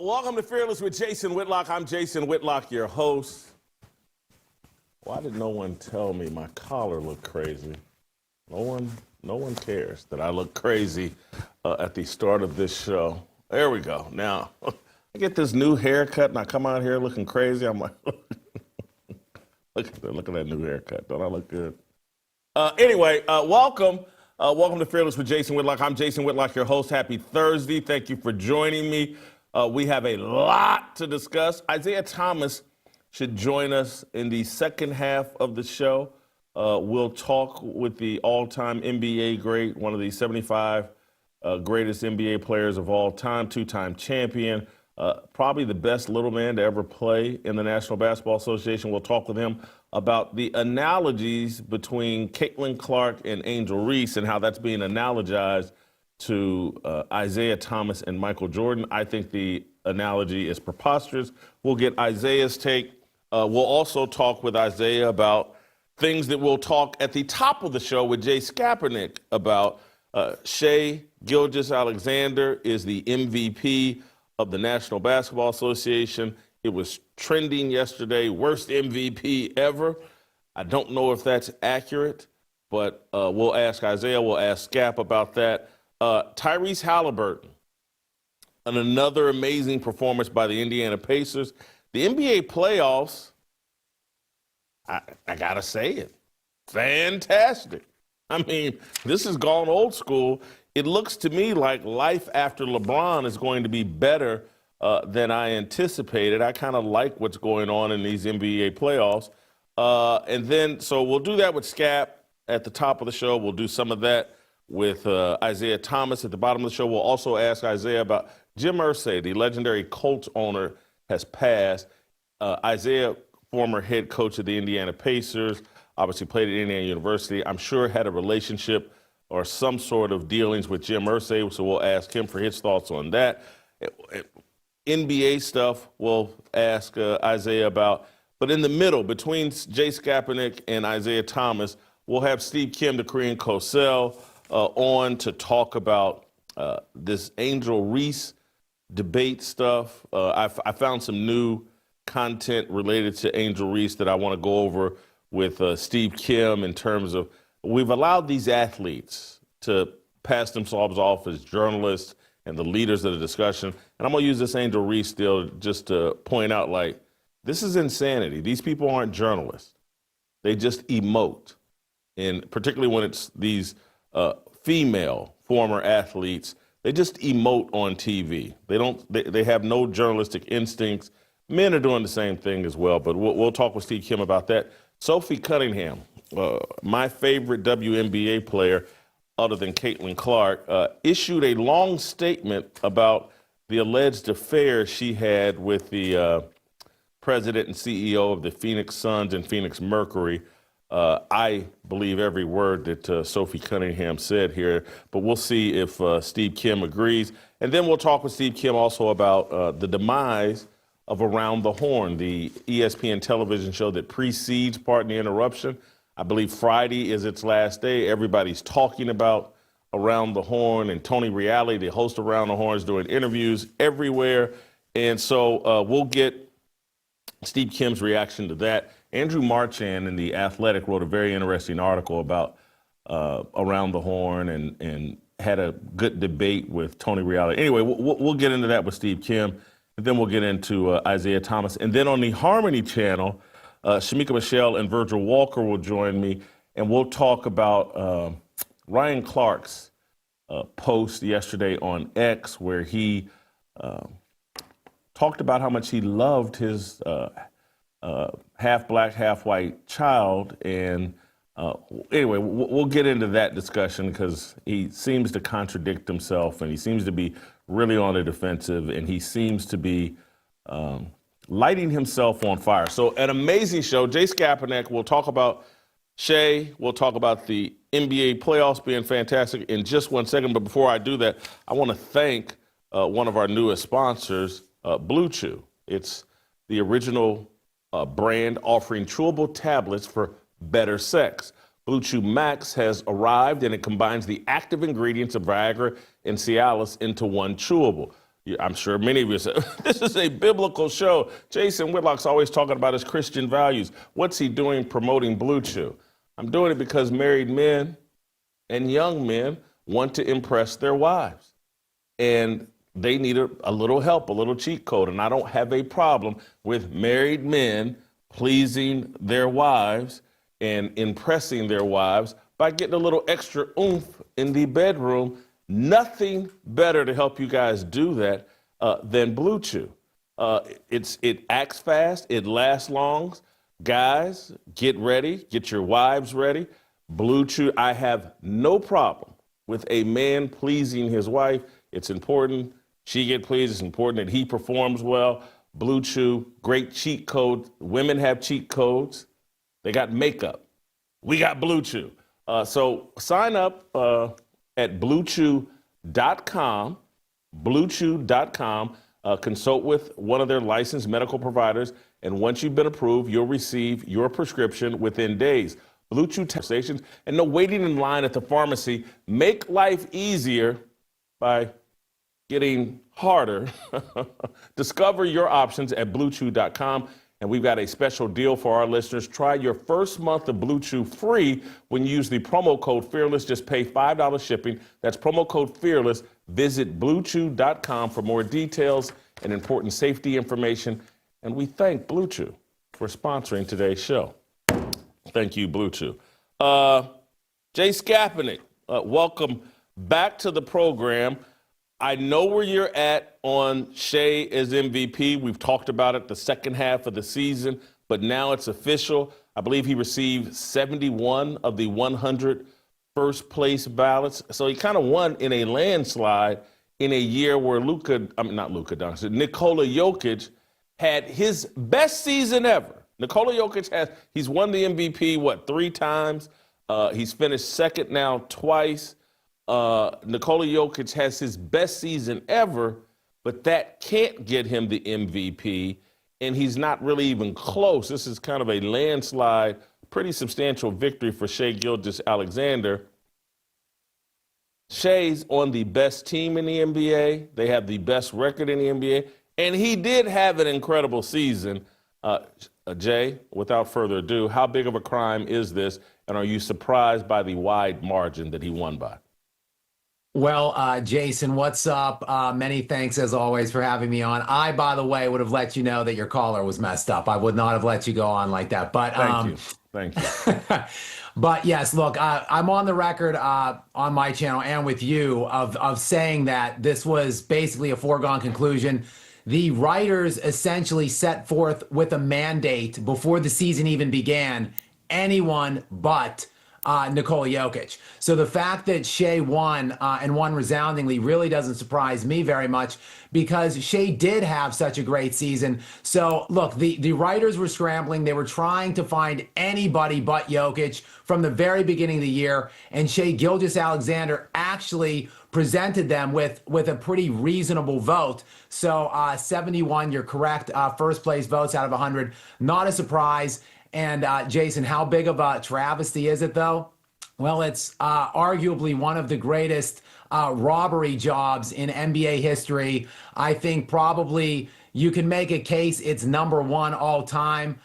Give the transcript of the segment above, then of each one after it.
Welcome to Fearless with Jason Whitlock. I'm Jason Whitlock, your host. Why did no one tell me my collar looked crazy? No one cares that I look crazy at the start of this show. There we go. Now, I get this new haircut and I come out here looking crazy. I'm like, look at that new haircut. Don't I look good? Anyway, welcome. Welcome to Fearless with Jason Whitlock. I'm Jason Whitlock, your host. Happy Thursday. Thank you for joining me. We have a lot to discuss. Isaiah Thomas should join us in the second half of the show. We'll talk with the all-time NBA great, one of the 75 greatest NBA players of all time, two-time champion, probably the best little man to ever play in the National Basketball Association. We'll talk with him about the analogies between Caitlin Clark and Angel Reese and how that's being analogized to Isaiah Thomas and Michael Jordan. I think the analogy is preposterous. We'll get Isaiah's take. We'll also talk with Isaiah about things that we'll talk at the top of the show with Jay Skapernick about. Shai Gilgeous-Alexander is the MVP of the National Basketball Association. It was trending yesterday, worst MVP ever. I don't know if that's accurate, but we'll ask Isaiah, we'll ask Skap about that. Tyrese Haliburton, and another amazing performance by the Indiana Pacers. The NBA playoffs, I gotta say it, fantastic. I mean, this has gone old school. It looks to me like life after LeBron is going to be better than I anticipated. I kind of like what's going on in these NBA playoffs. And then, so we'll do that with Skap at the top of the show. We'll do some of that with Isaiah Thomas at the bottom of the show. We'll also ask Isaiah about Jim Irsay, the legendary Colts owner, has passed. Isaiah, former head coach of the Indiana Pacers, obviously played at Indiana University. I'm sure had a relationship or some sort of dealings with Jim Irsay, so we'll ask him for his thoughts on that. NBA stuff we'll ask Isaiah about. But in the middle, between Jay Skapernick and Isaiah Thomas, we'll have Steve Kim, the Korean Cosell, on to talk about this Angel Reese debate stuff. I found some new content related to Angel Reese that I want to go over with Steve Kim in terms of we've allowed these athletes to pass themselves off as journalists and the leaders of the discussion. And I'm going to use this Angel Reese deal just to point out, like, this is insanity. These people aren't journalists. They just emote. And particularly when it's these female former athletes, they just emote on TV. They have no journalistic instincts. Men are doing the same thing as well, but we'll talk with Steve Kim about that. Sophie Cunningham, my favorite WNBA player other than Caitlin Clark, issued a long statement about the alleged affair she had with the president and CEO of the Phoenix Suns and Phoenix Mercury. I believe every word that Sophie Cunningham said here, but we'll see if Steve Kim agrees. And then we'll talk with Steve Kim also about the demise of Around the Horn, the ESPN television show that precedes Pardon the Interruption. I believe Friday is its last day. Everybody's talking about Around the Horn, and Tony Reali, the host of Around the Horn, is doing interviews everywhere. And so we'll get Steve Kim's reaction to that. Andrew Marchand in The Athletic wrote a very interesting article about Around the Horn and had a good debate with Tony Reali. Anyway, we'll get into that with Steve Kim, and then we'll get into Isaiah Thomas. And then on the Harmony Channel, Shamika Michelle and Virgil Walker will join me, and we'll talk about Ryan Clark's post yesterday on X, where he talked about how much he loved his half black, half white child. And anyway, we'll get into that discussion because he seems to contradict himself, and he seems to be really on the defensive, and he seems to be lighting himself on fire. So an amazing show. Jay Skapernick, we'll talk about Shai. We'll talk about the NBA playoffs being fantastic in just 1 second. But before I do that, I want to thank one of our newest sponsors, BlueChew. It's the original brand offering chewable tablets for better sex. BlueChew Max has arrived, and it combines the active ingredients of Viagra and Cialis into one chewable. I'm sure many of you say, this is a biblical show. Jason Whitlock's always talking about his Christian values. What's he doing promoting BlueChew? I'm doing it because married men and young men want to impress their wives. And they need a little help, a little cheat code. And I don't have a problem with married men pleasing their wives and impressing their wives by getting a little extra oomph in the bedroom. Nothing better to help you guys do that than BlueChew. It acts fast, it lasts long. Guys, get ready, get your wives ready. BlueChew, I have no problem with a man pleasing his wife. It's important she get pleased. It's important that he performs well. BlueChew, great cheat code. Women have cheat codes. They got makeup. We got BlueChew. So sign up at BlueChew.com, BlueChew.com. Consult with one of their licensed medical providers, and once you've been approved, you'll receive your prescription within days. BlueChew stations and no waiting in line at the pharmacy. Make life easier by getting harder. Discover your options at BlueChew.com. And we've got a special deal for our listeners. Try your first month of BlueChew free when you use the promo code FEARLESS. Just pay $5 shipping. That's promo code FEARLESS. Visit BlueChew.com for more details and important safety information. And we thank BlueChew for sponsoring today's show. Thank you, BlueChew. Jay Skapanik, welcome back to the program. I know where you're at on Shai as MVP. We've talked about it the second half of the season, but now it's official. I believe he received 71 of the 100 first place ballots. So he kind of won in a landslide in a year where Nikola Jokic had his best season ever. Nikola Jokic he's won the MVP, 3 times? He's finished second now twice. Nikola Jokic has his best season ever, but that can't get him the MVP, and he's not really even close. This is kind of a landslide, pretty substantial victory for Shai Gilgeous-Alexander. Shai's on the best team in the NBA. They have the best record in the NBA, and he did have an incredible season. Jay, without further ado, how big of a crime is this, and are you surprised by the wide margin that he won by? Well, Jason, what's up? Many thanks, as always, for having me on. I, by the way, would have let you know that your caller was messed up. I would not have let you go on like that. But Thank you. But yes, look, I'm on the record on my channel and with you of saying that this was basically a foregone conclusion. The writers essentially set forth with a mandate before the season even began, anyone but Nikola Jokic. So the fact that Shai won and won resoundingly really doesn't surprise me very much, because Shai did have such a great season. So look, the writers were scrambling. They were trying to find anybody but Jokic from the very beginning of the year, and Shai Gilgeous-Alexander actually presented them with a pretty reasonable vote. So 71, you're correct, first place votes out of 100. Not a surprise. And Jason, how big of a travesty is it, though? Well, it's arguably one of the greatest robbery jobs in NBA history. I think probably you can make a case it's #1 all time.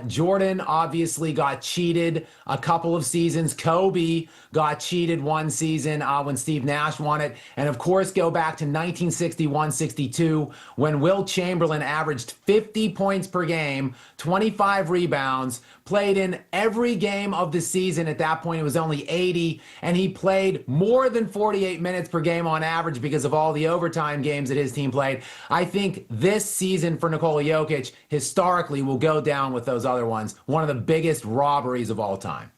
Jordan obviously got cheated a couple of seasons. Kobe got cheated one season when Steve Nash won it. And of course, go back to 1961-62 when Wilt Chamberlain averaged 50 points per game, 25 rebounds, played in every game of the season. At that point, it was only 80, and he played more than 48 minutes per game on average because of all the overtime games that his team played. I think this season for Nikola Jokic historically will go down with those other ones. One of the biggest robberies of all time.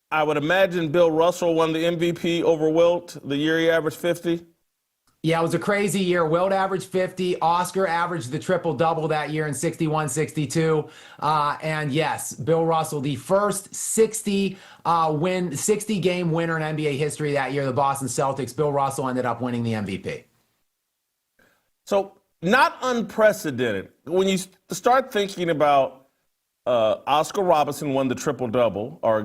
I would imagine Bill Russell won the MVP over Wilt the year he averaged 50. Yeah, it was a crazy year. Wilt averaged 50. Oscar averaged the triple-double that year in 61-62. And yes, Bill Russell, the first 60-game winner in NBA history that year, the Boston Celtics. Bill Russell ended up winning the MVP. So not unprecedented. When you start thinking about Oscar Robertson won the triple-double, or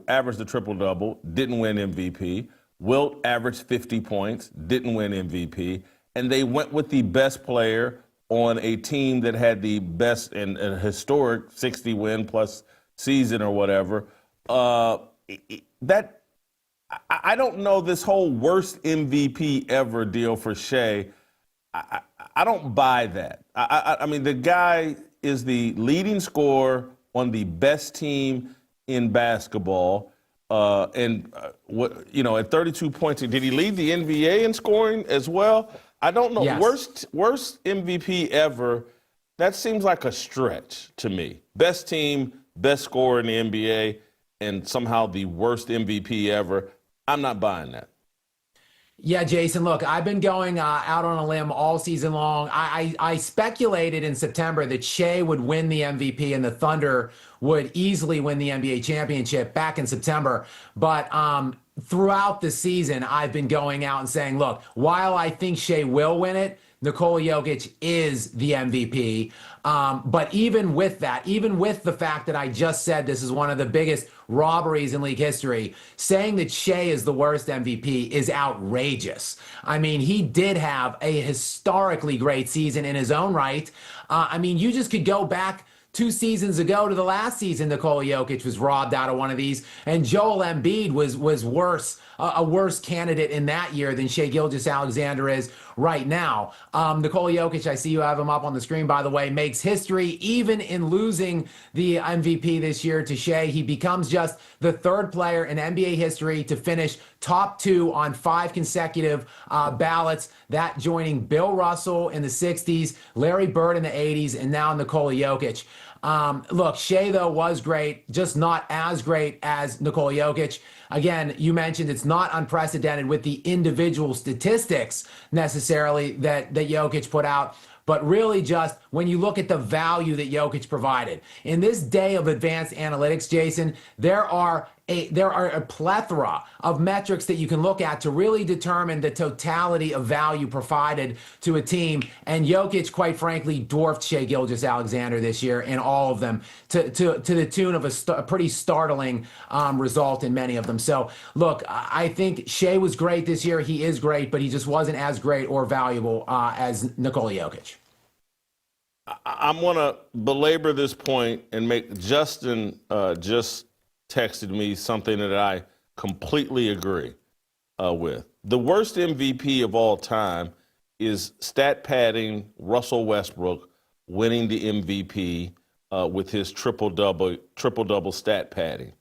averaged the triple-double, didn't win MVP. Wilt averaged 50 points, didn't win MVP, and they went with the best player on a team that had the best and a historic 60-win-plus season or whatever. I don't know this whole worst MVP ever deal for Shai. I don't buy that. I mean, the guy is the leading scorer on the best team in basketball. At 32 points, did he lead the NBA in scoring as well? I don't know. Yes. Worst MVP ever. That seems like a stretch to me. Best team, best scorer in the NBA, and somehow the worst MVP ever. I'm not buying that. Yeah, Jason, look, I've been going out on a limb all season long. I speculated in September that Shai would win the MVP and the Thunder would easily win the NBA championship back in September. But throughout the season, I've been going out and saying, look, while I think Shai will win it, Nikola Jokic is the MVP. But even with that, even with the fact that I just said this is one of the biggest robberies in league history, saying that Shai is the worst MVP is outrageous. I mean, he did have a historically great season in his own right. I mean, you just could go back 2 seasons ago to the last season Nikola Jokic was robbed out of one of these, and Joel Embiid was worse, a worse candidate in that year than Shai Gilgeous-Alexander is right now. Nikola Jokic, I see you have him up on the screen, by the way, makes history even in losing the MVP this year to Shai. He becomes just the 3rd player in NBA history to finish top 2 on 5 consecutive ballots, that joining Bill Russell in the 60s, Larry Bird in the 80s, and now Nikola Jokic. Look, Shai, though, was great, just not as great as Nikola Jokic. Again, you mentioned it's not unprecedented with the individual statistics necessarily that Jokic put out, but really just when you look at the value that Jokic provided. In this day of advanced analytics, Jason, there are a plethora of metrics that you can look at to really determine the totality of value provided to a team. And Jokic, quite frankly, dwarfed Shai Gilgeous-Alexander this year in all of them to the tune of a pretty startling result in many of them. So, look, I think Shai was great this year. He is great, but he just wasn't as great or valuable as Nikola Jokic. I'm going to belabor this point and make Justin just texted me something that I completely agree with. The worst MVP of all time is stat padding Russell Westbrook winning the MVP with his triple-double stat padding.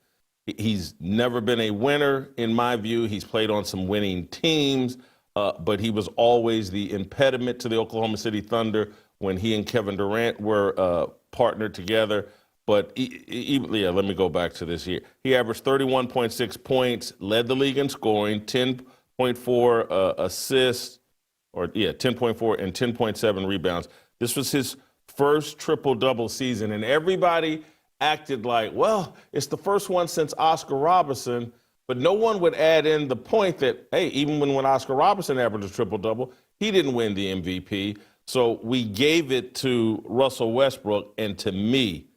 He's never been a winner, in my view. He's played on some winning teams, but he was always the impediment to the Oklahoma City Thunder when he and Kevin Durant were partnered together. But let me go back to this year. He averaged 31.6 points, led the league in scoring, 10.4 assists, 10.4 and 10.7 rebounds. This was his first triple-double season, and everybody acted like, well, it's the first one since Oscar Robertson, but no one would add in the point that, hey, even when Oscar Robertson averaged a triple-double, he didn't win the MVP. So we gave it to Russell Westbrook, and to me,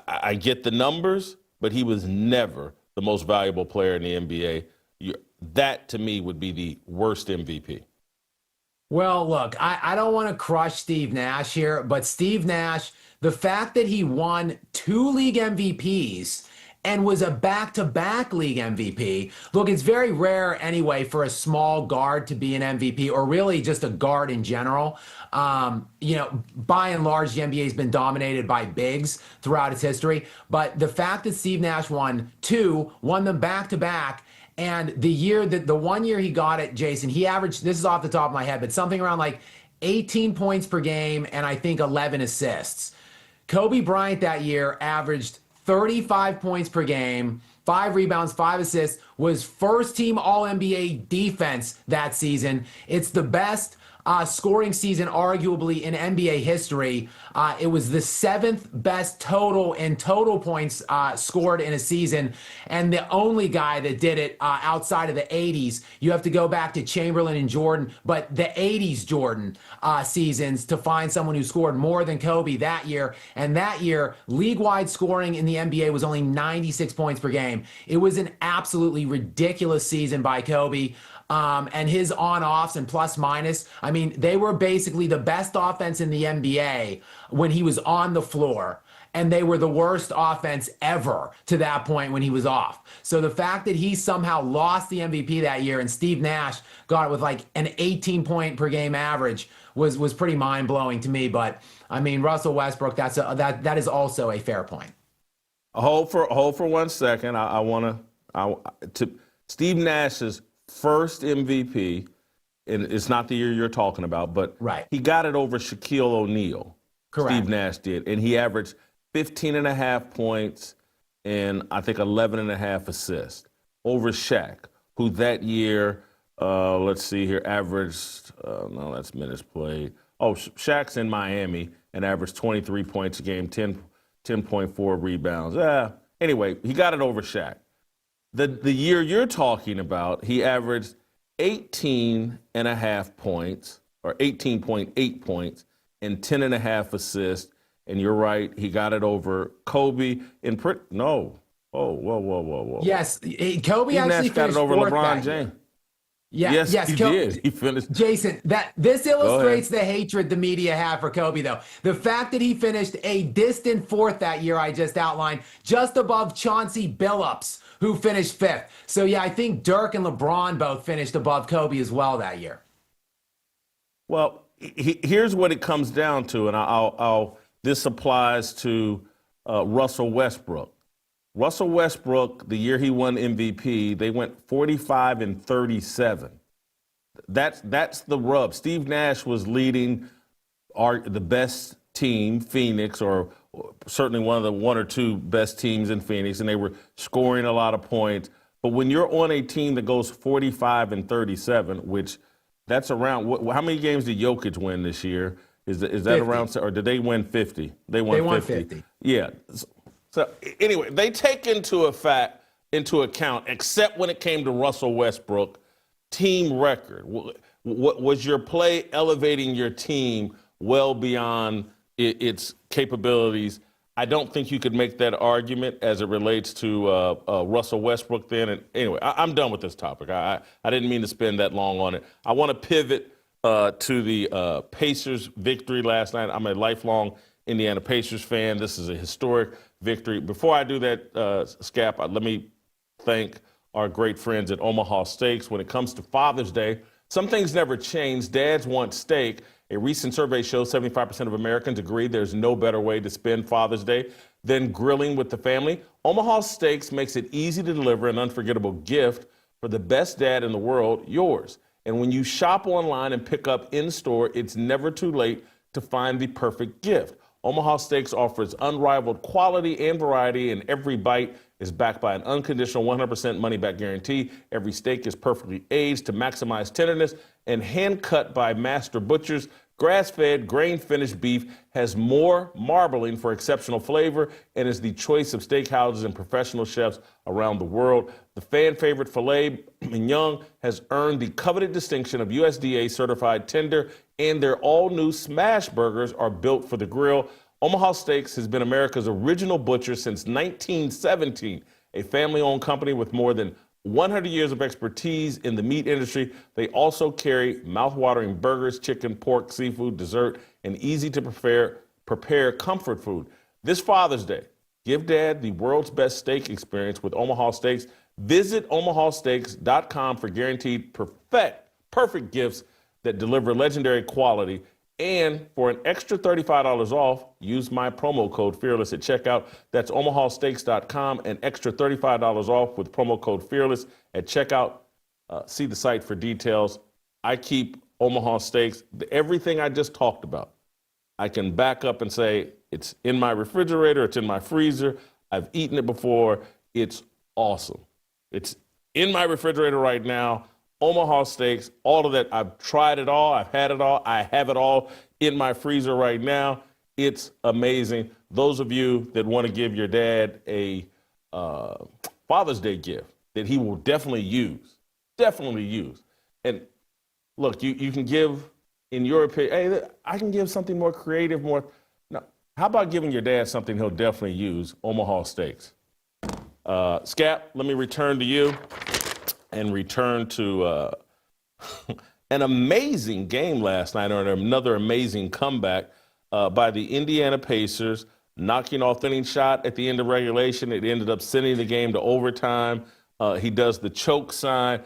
I get the numbers, but he was never the most valuable player in the NBA. That, to me, would be the worst MVP. Well, look, I don't want to crush Steve Nash here, but Steve Nash, the fact that he won 2 league MVPs and was a back-to-back league MVP. Look, it's very rare anyway for a small guard to be an MVP, or really just a guard in general. By and large, the NBA has been dominated by bigs throughout its history. But the fact that Steve Nash won them back-to-back, and the 1 year he got it, Jason, he averaged, this is off the top of my head, but something around like 18 points per game and I think 11 assists. Kobe Bryant that year averaged 35 points per game, 5 rebounds, 5 assists, was first team All-NBA defense that season. It's the best scoring season arguably in NBA history. It was the 7th best total in total points scored in a season, and the only guy that did it outside of the 80s. You have to go back to Chamberlain and Jordan, but the 80s Jordan seasons to find someone who scored more than Kobe that year. And that year, league-wide scoring in the NBA was only 96 points per game. It was an absolutely ridiculous season by Kobe. And his on-offs and plus-minus, I mean, they were basically the best offense in the NBA when he was on the floor. And they were the worst offense ever to that point when he was off. So the fact that he somehow lost the MVP that year and Steve Nash got it with like an 18-point per game average was pretty mind-blowing to me. But, I mean, Russell Westbrook, that is also a fair point. Hold for 1 second. I want to Steve Nash's first MVP, and it's not the year you're talking about, but right. He got it over Shaquille O'Neal. Correct. Steve Nash did, and he averaged 15.5 points and I think 11.5 assists over Shaq, who that year, let's see here, averaged, no, that's minutes played. Oh, Shaq's in Miami and averaged 23 points a game, 10.4 rebounds. Anyway, he got it over Shaq. The year you're talking about, he averaged 18.5 points, or 18.8 points, and 10.5 assists. And you're right, he got it over Kobe in no. Oh, whoa. Yes, Kobe Steve actually Nash got it over LeBron James. Yeah, yes, he did. He finished. Jason, this illustrates the hatred the media have for Kobe, though. The fact that he finished a distant 4th that year I just outlined, just above Chauncey Billups, who finished 5th. So, yeah, I think Dirk and LeBron both finished above Kobe as well that year. Well, here's what it comes down to, and this applies to Russell Westbrook. Russell Westbrook, the year he won MVP, they went 45-37. That's the rub. Steve Nash was leading the best team, Phoenix, or certainly one of the 1 or 2 best teams in Phoenix, and they were scoring a lot of points. But when you're on a team that goes 45-37, which that's around, how many games did Jokic win this year? Is that 50. Around, or did they win 50? They won 50. Yeah. So anyway, they take into account, except when it came to Russell Westbrook, team record. What was your play elevating your team well beyond its capabilities? I don't think you could make that argument as it relates to Russell Westbrook then. And anyway, I'm done with this topic. I didn't mean to spend that long on it. I want to pivot to the Pacers victory last night. I'm a lifelong Indiana Pacers fan. This is a historic victory. Before I do that, Scap, let me thank our great friends at Omaha Steaks. When it comes to Father's Day, some things never change. Dads want steak. A recent survey shows 75% of Americans agree there's no better way to spend Father's Day than grilling with the family. Omaha Steaks makes it easy to deliver an unforgettable gift for the best dad in the world, yours. And when you shop online and pick up in-store, it's never too late to find the perfect gift. Omaha Steaks offers unrivaled quality and variety, and every bite is backed by an unconditional 100% money-back guarantee. Every steak is perfectly aged to maximize tenderness and hand-cut by master butchers. Grass-fed, grain-finished beef has more marbling for exceptional flavor and is the choice of steakhouses and professional chefs around the world. The fan-favorite filet mignon has earned the coveted distinction of USDA-certified tender, and their all-new smash burgers are built for the grill. Omaha Steaks has been America's original butcher since 1917, a family-owned company with more than 100 years of expertise in the meat industry. They also carry mouth-watering burgers, chicken, pork, seafood, dessert, and easy-to-prepare comfort food. This Father's Day, give Dad the world's best steak experience with Omaha Steaks. Visit omahasteaks.com for guaranteed perfect gifts that deliver legendary quality. And for an extra $35 off, use my promo code FEARLESS at checkout. That's omahasteaks.com, an extra $35 off with promo code FEARLESS at checkout. See the site for details. I keep Omaha Steaks. Everything I just talked about, I can back up and say it's in my refrigerator, it's in my freezer. I've eaten it before. It's awesome. It's in my refrigerator right now. Omaha Steaks, all of that. I've tried it all. I've had it all. I have it all in my freezer right now. It's amazing. Those of you that want to give your dad a Father's Day gift that he will definitely use, and look, you can give, in your opinion, hey, I can give something more creative, more. No, how about giving your dad something he'll definitely use? Omaha Steaks. Scap, let me return to you and return to an amazing game last night, or another amazing comeback by the Indiana Pacers, knocking off the winning shot at the end of regulation. It ended up sending the game to overtime. He does the choke sign.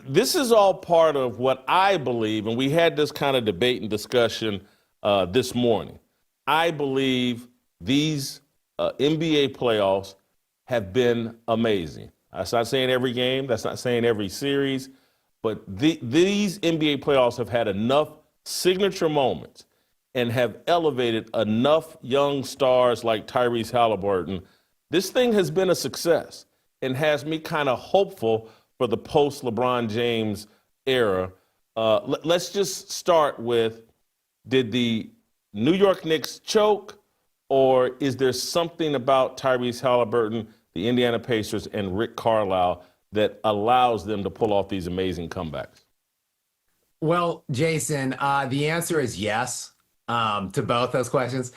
This is all part of what I believe, and we had this kind of debate and discussion this morning. I believe these NBA playoffs have been amazing. That's not saying every game. That's not saying every series. But these NBA playoffs have had enough signature moments and have elevated enough young stars like Tyrese Haliburton. This thing has been a success and has me kind of hopeful for the post-LeBron James era. Let's just start with, did the New York Knicks choke, or is there something about Tyrese Haliburton, the Indiana Pacers, and Rick Carlisle that allows them to pull off these amazing comebacks? Well, Jason, the answer is yes to both those questions.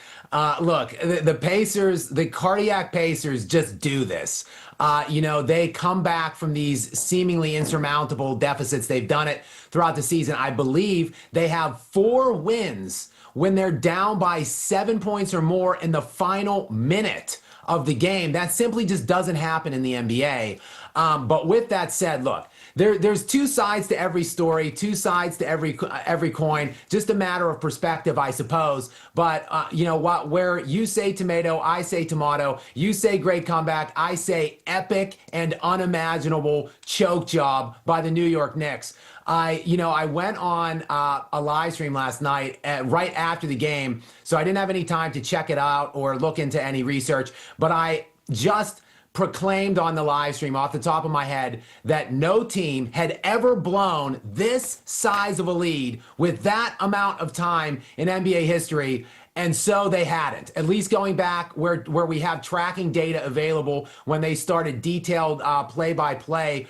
Look, the Pacers, the cardiac Pacers just do this. They come back from these seemingly insurmountable deficits. They've done it throughout the season. I believe they have 4 wins when they're down by 7 points or more in the final minute of the game. That simply just doesn't happen in the NBA. But with that said, look, there's 2 sides to every story, 2 sides to every coin. Just a matter of perspective, I suppose. But you know what? Where you say tomato, I say tomato. You say great comeback, I say epic and unimaginable choke job by the New York Knicks. I went on a live stream last night right after the game, so I didn't have any time to check it out or look into any research, but I just proclaimed on the live stream off the top of my head that no team had ever blown this size of a lead with that amount of time in NBA history. And so they hadn't, at least going back where we have tracking data available when they started detailed play-by-play,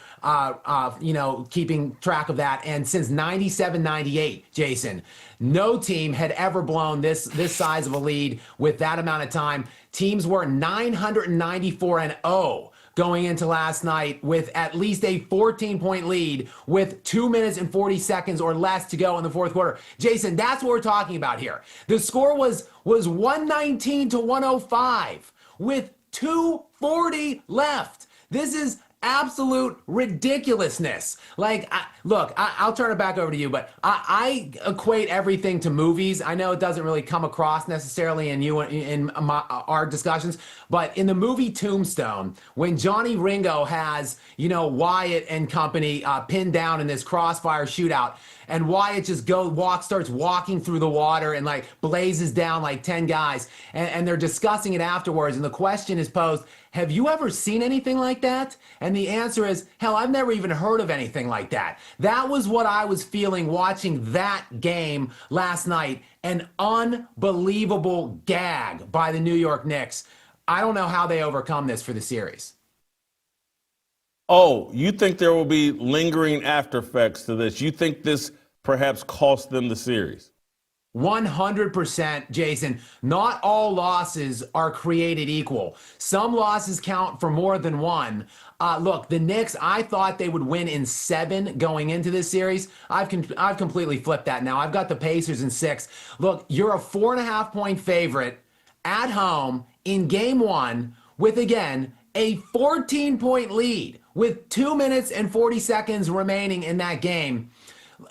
keeping track of that. And since 97-98, Jason, no team had ever blown this size of a lead with that amount of time. Teams were 994-0 going into last night with at least a 14-point lead with 2 minutes and 40 seconds or less to go in the fourth quarter. Jason, that's what we're talking about here. The score was 119-105 with 2:40 left. This is absolute ridiculousness. I'll turn it back over to you, but I equate everything to movies. I know it doesn't really come across necessarily in our discussions, but in the movie Tombstone, when Johnny Ringo has, Wyatt and company pinned down in this crossfire shootout, and Wyatt just starts walking through the water and blazes down 10 guys, and they're discussing it afterwards, and the question is posed, have you ever seen anything like that? And the answer is, hell, I've never even heard of anything like that. That was what I was feeling watching that game last night. An unbelievable gag by the New York Knicks. I don't know how they overcome this for the series. Oh, you think there will be lingering after effects to this? You think this perhaps cost them the series? 100%, Jason. Not all losses are created equal. Some losses count for more than one. Look, the Knicks, I thought they would win in 7 going into this series. I've completely flipped that now. I've got the Pacers in 6. Look, you're a 4.5-point favorite at home in game 1 with, again, a 14-point lead with 2 minutes and 40 seconds remaining in that game.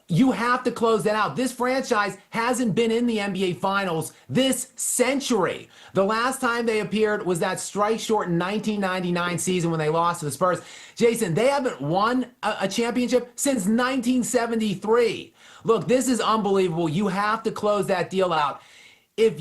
You have to close that out. This franchise hasn't been in the NBA Finals this century. The last time they appeared was that strike-shortened 1999 season when they lost to the Spurs. Jason, they haven't won a championship since 1973. Look, this is unbelievable. You have to close that deal out. If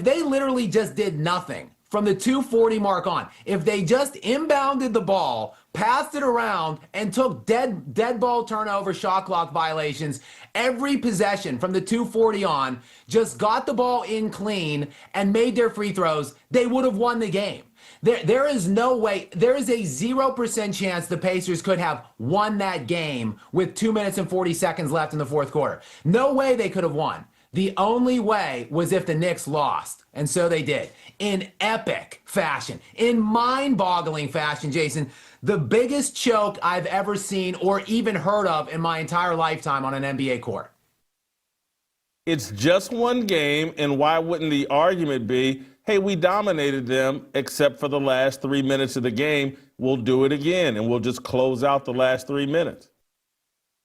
they literally just did nothing from the 240 mark on, if they just inbounded the ball, passed it around, and took dead ball turnover, shot clock violations, every possession from the 240 on, just got the ball in clean and made their free throws, they would have won the game. There is no way, there is a 0% chance the Pacers could have won that game with 2 minutes and 40 seconds left in the fourth quarter. No way they could have won. The only way was if the Knicks lost, and so they did. In epic fashion, in mind-boggling fashion, Jason, the biggest choke I've ever seen or even heard of in my entire lifetime on an NBA court. It's just one game, and why wouldn't the argument be, hey, we dominated them except for the last 3 minutes of the game. We'll do it again, and we'll just close out the last 3 minutes.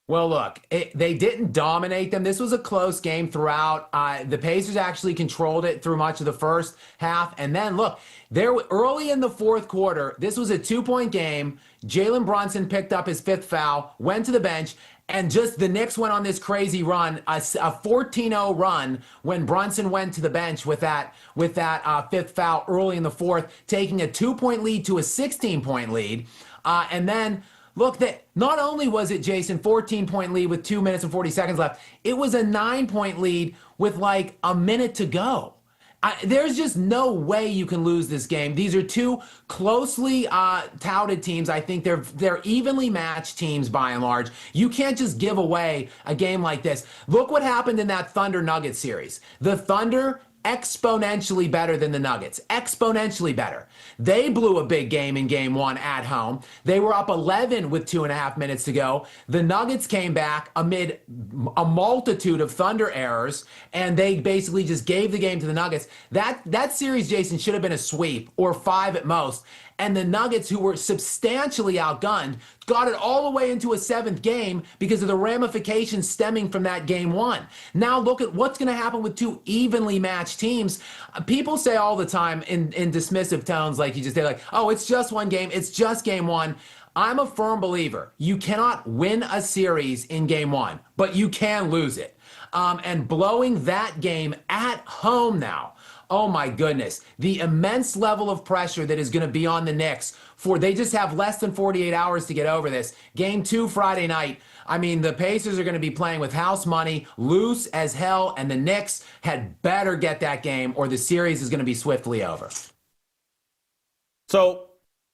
Well, look, they didn't dominate them. This was a close game throughout. The Pacers actually controlled it through much of the first half. And then, look, early in the fourth quarter, this was a 2-point game. Jalen Brunson picked up his 5th foul, went to the bench, and just the Knicks went on this crazy run, a 14-0 run when Brunson went to the bench with that 5th foul early in the fourth, taking a 2-point lead to a 16-point lead. And then, look, that not only was it, Jason, 14-point lead with 2 minutes and 40 seconds left, it was a 9-point lead with like a minute to go. There's just no way you can lose this game. These are two closely touted teams. I think they're evenly matched teams by and large. You can't just give away a game like this. Look what happened in that Thunder Nuggets series. The Thunder exponentially better than the Nuggets. Exponentially better. They blew a big game in game 1 at home. They were up 11 with 2.5 minutes to go. The Nuggets came back amid a multitude of Thunder errors, and they basically just gave the game to the Nuggets. That series, Jason, should have been a sweep or 5 at most. And the Nuggets, who were substantially outgunned, got it all the way into a 7th game because of the ramifications stemming from that game 1. Now look at what's going to happen with two evenly matched teams. People say all the time in dismissive tones, like you just did, like, oh, it's just one game. It's just game 1. I'm a firm believer. You cannot win a series in game 1, but you can lose it. And blowing that game at home now, oh my goodness, the immense level of pressure that is going to be on the Knicks they just have less than 48 hours to get over this. Game 2 Friday night. I mean, the Pacers are going to be playing with house money, loose as hell, and the Knicks had better get that game or the series is going to be swiftly over. So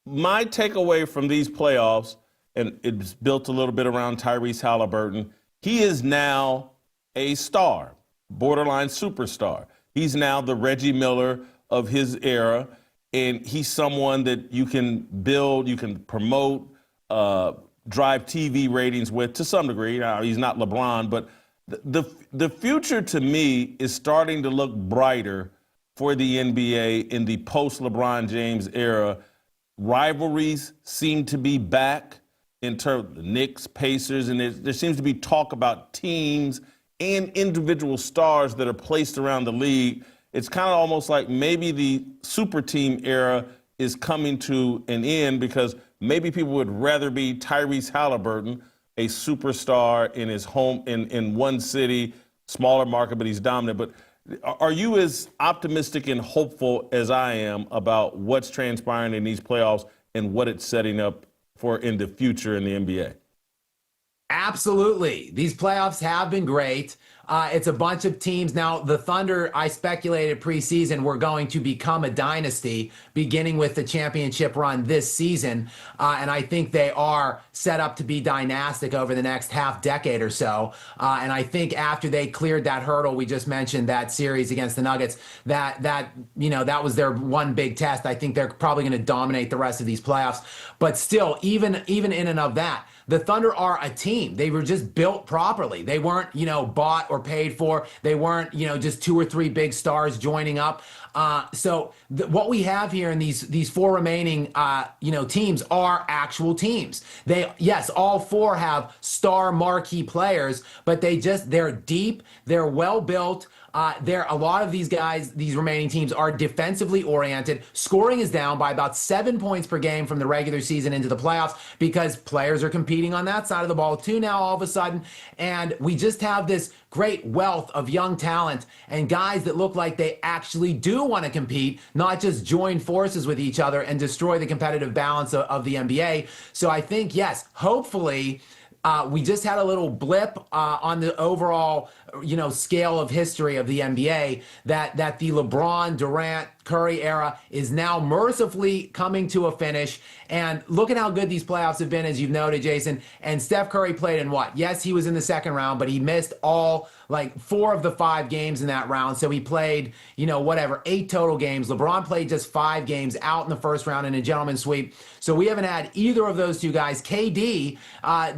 my takeaway from these playoffs, and it's built a little bit around Tyrese Haliburton, he is now a star, borderline superstar. He's now the Reggie Miller of his era, and he's someone that you can build, you can promote, drive TV ratings with to some degree. Now, he's not LeBron, but the future to me is starting to look brighter for the NBA in the post-LeBron James era. Rivalries seem to be back in terms of the Knicks, Pacers, and there seems to be talk about teams and individual stars that are placed around the league. It's kind of almost like maybe the super team era is coming to an end because maybe people would rather be Tyrese Haliburton, a superstar in his home in one city, smaller market, but he's dominant. But are you as optimistic and hopeful as I am about what's transpiring in these playoffs and what it's setting up for in the future in the NBA? Absolutely. These playoffs have been great. It's a bunch of teams. Now, the Thunder, I speculated preseason, were going to become a dynasty beginning with the championship run this season. And I think they are set up to be dynastic over the next half decade or so. And I think after they cleared that hurdle, we just mentioned that series against the Nuggets, that was their one big test. I think they're probably going to dominate the rest of these playoffs. But still, even in and of that, the Thunder are a team. They were just built properly. They weren't, bought or paid for. They weren't, just 2 or 3 big stars joining up. So what we have here in these 4 remaining, teams are actual teams. Yes, all 4 have star marquee players, but they're deep. They're well built. A lot of these guys, these remaining teams, are defensively oriented. Scoring is down by about 7 points per game from the regular season into the playoffs because players are competing on that side of the ball too now all of a sudden. And we just have this great wealth of young talent and guys that look like they actually do want to compete, not just join forces with each other and destroy the competitive balance of the NBA. So I think, yes, hopefully, we just had a little blip on the overall, scale of history of the NBA that the LeBron, Durant, Curry era is now mercifully coming to a finish. And look at how good these playoffs have been, as you've noted, Jason. And Steph Curry played in what? Yes, he was in the second round, but he missed all 4 of the 5 games in that round. So he played, 8 total games. LeBron played just 5 games out in the first round in a gentleman's sweep. So we haven't had either of those two guys. KD,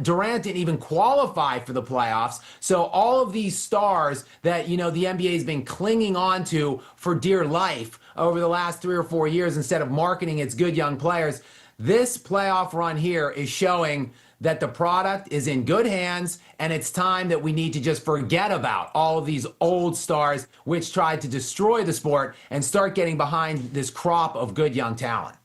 Durant didn't even qualify for the playoffs. So all of these stars that, the NBA has been clinging on to for dear life over the last 3 or 4 years instead of marketing its good young players, this playoff run here is showing that the product is in good hands, and it's time that we need to just forget about all of these old stars which tried to destroy the sport and start getting behind this crop of good young talent.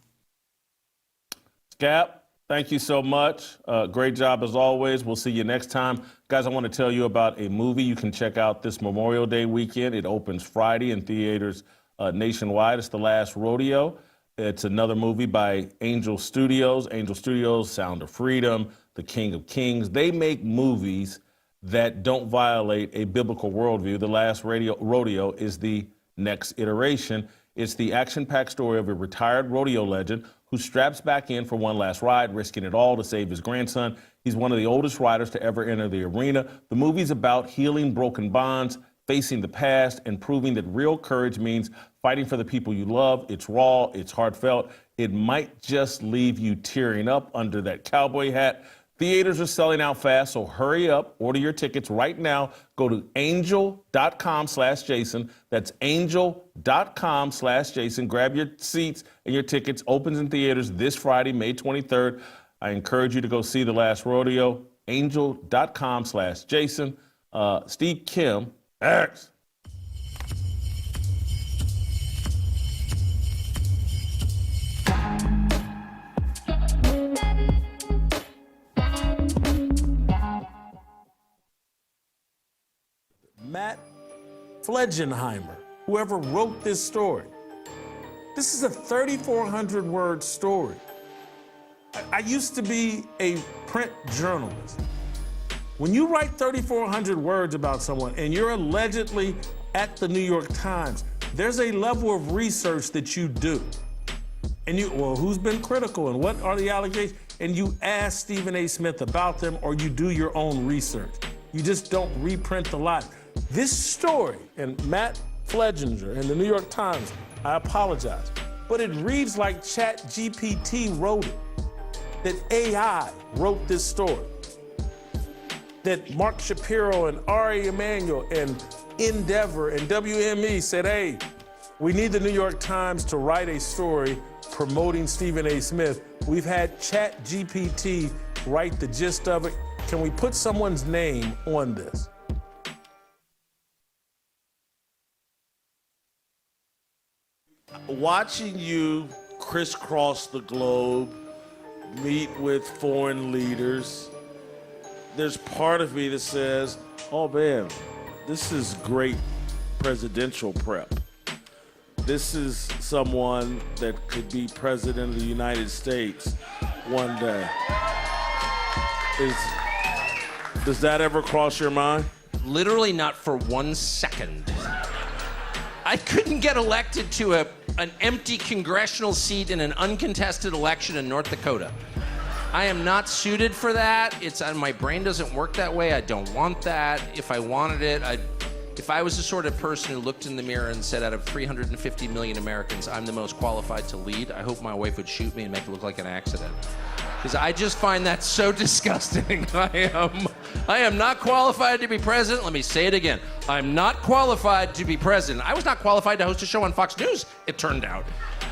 Scap, thank you so much. Great job as always. We'll see you next time. Guys, I want to tell you about a movie you can check out this Memorial Day weekend. It opens Friday in theaters nationwide. It's The Last Rodeo. It's another movie by Angel Studios. Angel Studios, Sound of Freedom, The King of Kings. They make movies that don't violate a biblical worldview. The Last Rodeo is the next iteration. It's the action-packed story of a retired rodeo legend who straps back in for one last ride, risking it all to save his grandson. He's one of the oldest riders to ever enter the arena. The movie's about healing broken bonds, facing the past, and proving that real courage means fighting for the people you love. It's raw, it's heartfelt. It might just leave you tearing up under that cowboy hat. Theaters are selling out fast, so hurry up, order your tickets right now. Go to angel.com/Jason. That's angel.com/Jason. Grab your seats and your tickets. Opens in theaters this Friday, May 23rd. I encourage you to go see The Last Rodeo. Angel.com/Jason. Steve Kim, X. Matt Flegenheimer, whoever wrote this story. This is a 3,400 word story. I used to be a print journalist. When you write 3,400 words about someone and you're allegedly at the New York Times, there's a level of research that you do. And who's been critical and what are the allegations? And you ask Stephen A. Smith about them, or you do your own research. You just don't reprint the lot. This story, and Matt Fleginger in the New York Times, I apologize, but it reads like ChatGPT wrote it, that AI wrote this story, that Mark Shapiro and Ari Emanuel and Endeavor and WME said, hey, we need the New York Times to write a story promoting Stephen A. Smith. We've had ChatGPT write the gist of it. Can we put someone's name on this? Watching you crisscross the globe, meet with foreign leaders, there's part of me that says, oh man, this is great presidential prep. This is someone that could be president of the United States one day. Does that ever cross your mind? Literally not for 1 second. I couldn't get elected to an empty congressional seat in an uncontested election in North Dakota. I am not suited for that. My brain doesn't work that way. I don't want that. If I wanted it, if I was the sort of person who looked in the mirror and said, out of 350 million Americans, I'm the most qualified to lead, I hope my wife would shoot me and make it look like an accident. Because I just find that so disgusting. I am not qualified to be president. Let me say it again. I'm not qualified to be president. I was not qualified to host a show on Fox News, it turned out.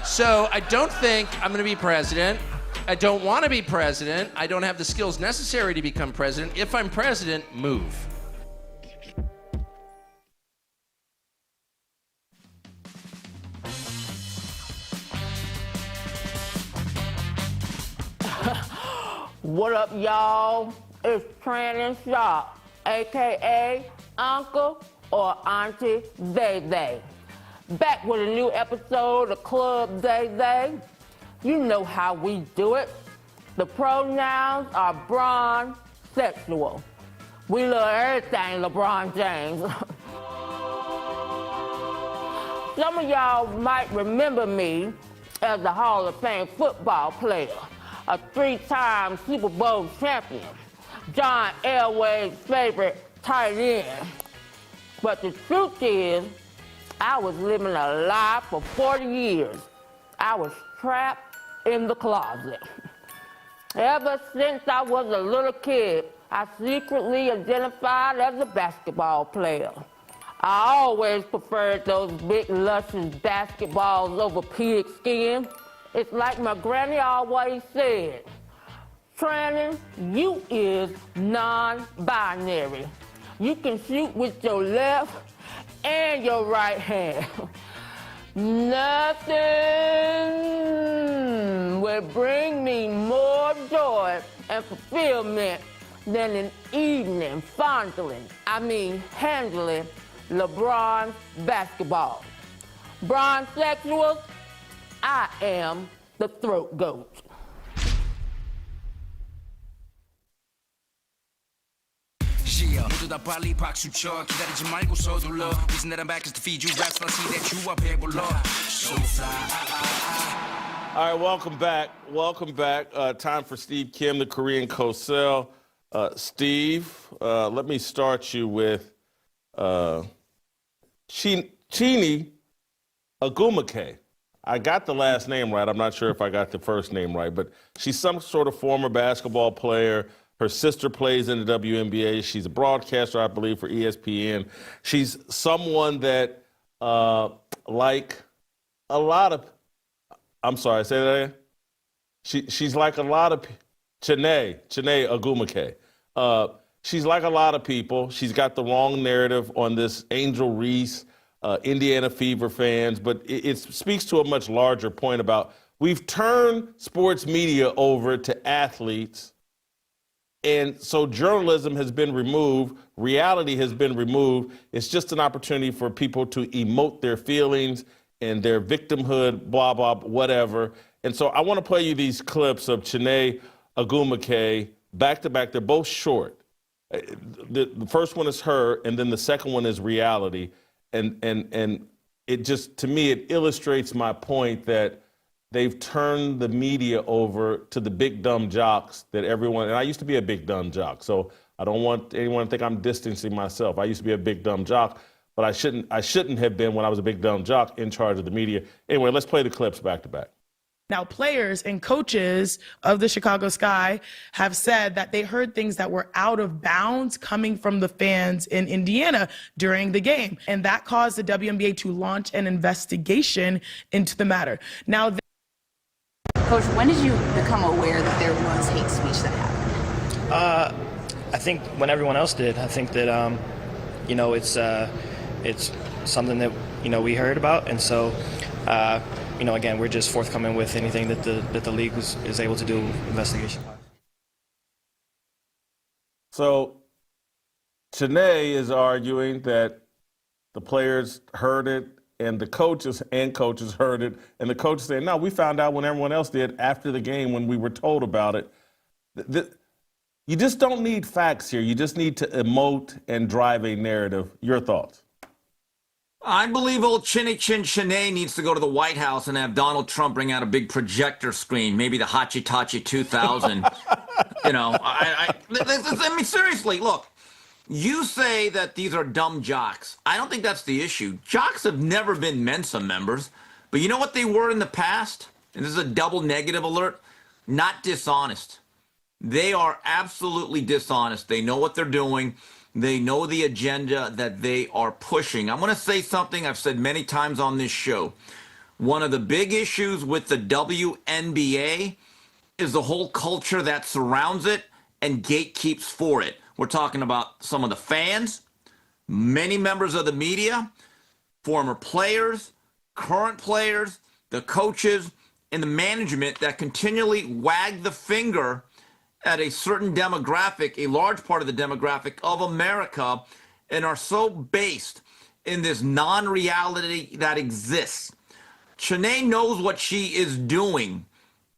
So I don't think I'm going to be president. I don't want to be president. I don't have the skills necessary to become president. If I'm president, move. What up, y'all? It's Training Shop, aka Uncle or Auntie Zay. Back with a new episode of Club Zay. You know how we do it. The pronouns are Bron sexual. We love everything LeBron James. Some of y'all might remember me as a Hall of Fame football player, a 3-time Super Bowl champion, John Elway's favorite tight end. But the truth is, I was living a lie for 40 years. I was trapped in the closet. Ever since I was a little kid, I secretly identified as a basketball player. I always preferred those big, luscious basketballs over pig skin. It's like my granny always said, Tranny, you is non-binary. You can shoot with your left and your right hand. Nothing will bring me more joy and fulfillment than an evening handling LeBron's basketball. Bron sexual, I am the throat goat. 모두 다 빨리 박수 쳐 기다리지 말고 서둘러 Reason that I'm back is to feed you raps and I see that you are 배불러 So fly All right, welcome back. Welcome back. Time for Steve Kim, the Korean Cosell. Steve, let me start you with Chini Agumake. I got the last name right. I'm not sure if I got the first name right, but she's some sort of former basketball player. Her sister plays in the WNBA. She's a broadcaster, I believe, for ESPN. She's someone that, like a lot of, I'm sorry, say that again? She's like a lot of, Chene Agumake. She's like a lot of people. She's got the wrong narrative on this Angel Reese, Indiana Fever fans, but it speaks to a much larger point about we've turned sports media over to athletes. And so journalism has been removed, reality has been removed. It's just an opportunity for people to emote their feelings and their victimhood, blah, blah, whatever. And so I want to play you these clips of Chene Agumake back to back. They're both short. The first one is her, and then the second one is reality. And it just, to me, it illustrates my point that they've turned the media over to the big dumb jocks that everyone, and I used to be a big dumb jock, so I don't want anyone to think I'm distancing myself. I used to be a big dumb jock, but I shouldn't have been, when I was a big dumb jock, in charge of the media. Anyway, let's play the clips back to back. Now, players and coaches of the Chicago Sky have said that they heard things that were out of bounds coming from the fans in Indiana during the game. And that caused the WNBA to launch an investigation into the matter. Now, Coach, when did you become aware that there was hate speech that happened? I think when everyone else did. I think that, it's something that, we heard about. And so, again, we're just forthcoming with anything that the league is able to do investigation. So Chene is arguing that the players heard it and the coaches heard it, and the coaches saying, no, we found out when everyone else did after the game when we were told about it. You just don't need facts here. You just need to emote and drive a narrative. Your thoughts? I believe old Chinny Chin Chene needs to go to the White House and have Donald Trump bring out a big projector screen, maybe the Hachi Tachi 2000. I mean, seriously, look. You say that these are dumb jocks. I don't think that's the issue. Jocks have never been Mensa members, but you know what they were in the past? And this is a double negative alert. Not dishonest. They are absolutely dishonest. They know what they're doing. They know the agenda that they are pushing. I'm going to say something I've said many times on this show. One of the big issues with the WNBA is the whole culture that surrounds it and gatekeeps for it. We're talking about some of the fans, many members of the media, former players, current players, the coaches, and the management that continually wag the finger at a certain demographic, a large part of the demographic of America, and are so based in this non-reality that exists. Shanae knows what she is doing,